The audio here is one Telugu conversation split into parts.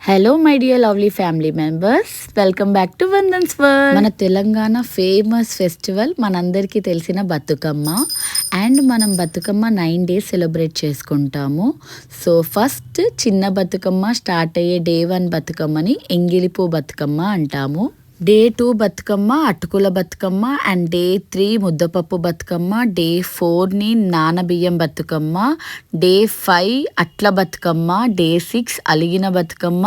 Hello my dear lovely family members, welcome back to Vandan's world. మన తెలంగాణ ఫేమస్ ఫెస్టివల్ మనందరికీ తెలిసిన బతుకమ్మ. అండ్ మనం బతుకమ్మ 9 days సెలబ్రేట్ చేసుకుంటాము. సో ఫస్ట్ చిన్న బతుకమ్మ స్టార్ట్ అయ్యే డే 1 బతుకమ్మని ఎంగిలిపూ బతుకమ్మ అంటాము. డే 2 బతుకమ్మ అటుకుల బతుకమ్మ, అండ్ డే 3 ముద్దపప్పు బతుకమ్మ, డే 4ని నానబియ్యం బతుకమ్మ, డే 5 అట్ల బతుకమ్మ, డే 6 అలిగిన బతుకమ్మ,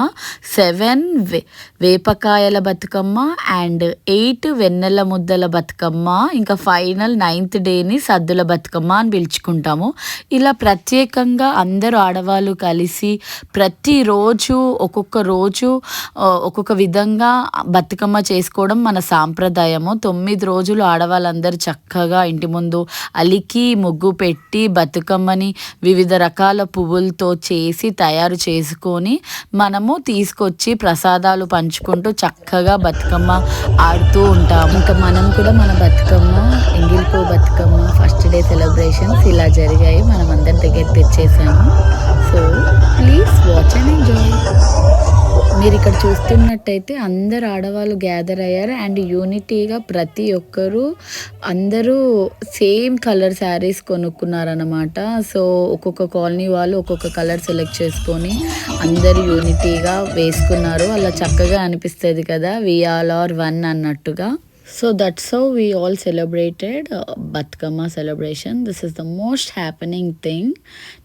7 వేపకాయల బతుకమ్మ, అండ్ 8 వెన్నెల ముద్దల బతుకమ్మ, ఇంకా ఫైనల్ 9th డేని సద్దుల బతుకమ్మ అని పిలుచుకుంటాము. ఇలా ప్రత్యేకంగా అందరూ ఆడవాళ్ళు కలిసి ప్రతిరోజు ఒక్కొక్క విధంగా బతుకమ్మ చేసుకోవడం మన సాంప్రదాయము. 9 రోజులు ఆడవాళ్ళందరూ చక్కగా ఇంటి ముందు అలికి ముగ్గు పెట్టి బతుకమ్మని వివిధ రకాల పువ్వులతో చేసి తయారు చేసుకొని మనము తీసుకొచ్చి ప్రసాదాలు పంచుకుంటూ చక్కగా బతుకమ్మ ఆడుతూ ఉంటాము. ఇంకా మనం కూడా మన Bathukamma Engilipoo Bathukamma first day celebrations ఇలా జరిగాయి. మనం అందరి దగ్గర తెచ్చేసాము. So please watch and enjoy. మీరు ఇక్కడ చూస్తున్నట్టయితే అందరు ఆడవాళ్ళు గ్యాదర్ అయ్యారు అండ్ యూనిటీగా ప్రతి ఒక్కరు అందరూ సేమ్ కలర్ శారీస్ కొనుక్కున్నారనమాట. సో ఒక్కొక్క కాలనీ వాళ్ళు ఒక్కొక్క కలర్ సెలెక్ట్ చేసుకొని అందరు యూనిటీగా వేసుకున్నారు. అలా చక్కగా అనిపిస్తుంది కదా, వి ఆల్ ఆర్ వన్ అన్నట్టుగా. So that's how we all celebrated Bathukamma celebration. This is the most happening thing.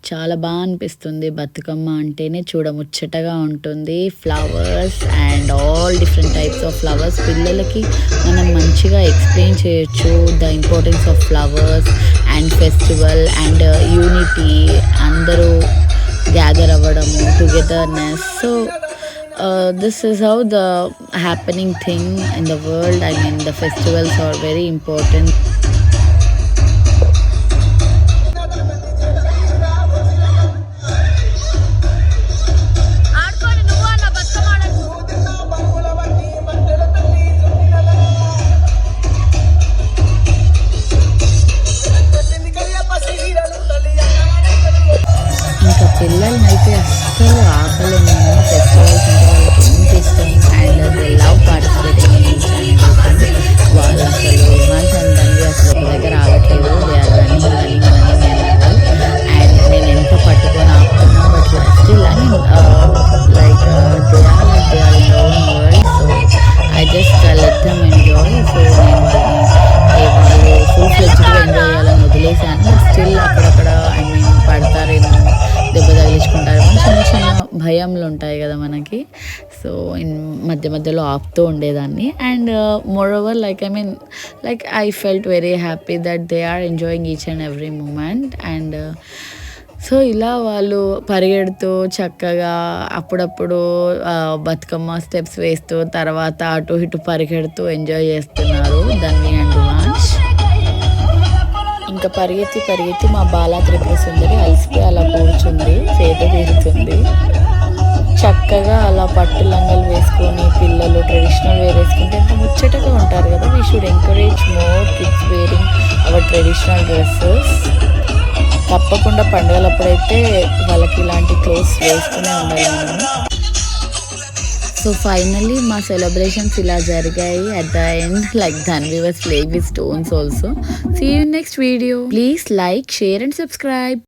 చాలా బాగా అనిపిస్తుంది. బతుకమ్మ అంటేనే చూడముచ్చటగా ఉంటుంది. Flowers and all different types of flowers. పిల్లలకి మనం మంచిగా ఎక్స్ప్లెయిన్ చేయొచ్చు the importance of flowers and festival and unity, అందరూ గ్యాదర్ అవ్వడము, togetherness. So this is how the happening thing in the world. I mean, the festivals are very important. ఇంకా పిల్లలనైతే అస్సలు ఆపలేము. ఫెస్టివల్స్ అంటే వాళ్ళకి ఎంత ఇష్టం and they love participating in each and everything. వాళ్ళు అసలు ఏమంటారు అసలు ఒక దగ్గర ఆగట్లేదు. దే ఆర్ రన్నింగ్ అండ్ నేను ఎంత పట్టుకొని ఆపుతున్నా but still I mean like they are in own world. So I just let them enjoy. So నేను వాళ్ళు ఫుల్ ఫ్లెడ్జ్డ్గా ఎంజాయ్ చేయాలని వదిలేసాను. బట్ స్టిల్ అక్కడక్కడ ఐ మీన్ పడతారేమో, దెబ్బ తగిలించుకుంటారేమో, చిన్న చిన్న భయంలు ఉంటాయి కదా మనకి. సో మధ్య మధ్యలో ఆపుతూ ఉండేదాన్ని. And moreover like I felt very happy that they are enjoying each and every moment. And so ఇలా వాళ్ళు పరిగెడుతూ చక్కగా అప్పుడప్పుడు బతుకమ్మ స్టెప్స్ వేస్తూ తర్వాత అటు ఇటు పరిగెడుతూ ఎంజాయ్ చేస్తున్నారు ధన్వి అండ్ వాంష్. ఇంకా పరిగెత్తి మా బాలా త్రిపుర సుందరి అలసిపోయి అలా కూర్చుంది, సేద తీరుతుంది. చక్కగా అలా పట్టు లంగలు వేసుకొని పిల్లలు ట్రెడిషనల్ వేర్ వేసుకుంటే ఎంత ముచ్చటగా ఉంటారు కదా. We should encourage more kids wearing hour traditional dresses. తప్పకుండా పండుగలప్పుడైతే వాళ్ళకి ఇలాంటి క్లోత్స్ వేసుకునే ఉండాలి మనము. సో ఫైనల్లీ మా సెలబ్రేషన్స్ ఇలా జరిగాయి. At the end like Dhanvi was playing with stones also. See you next video. Please like, share and subscribe.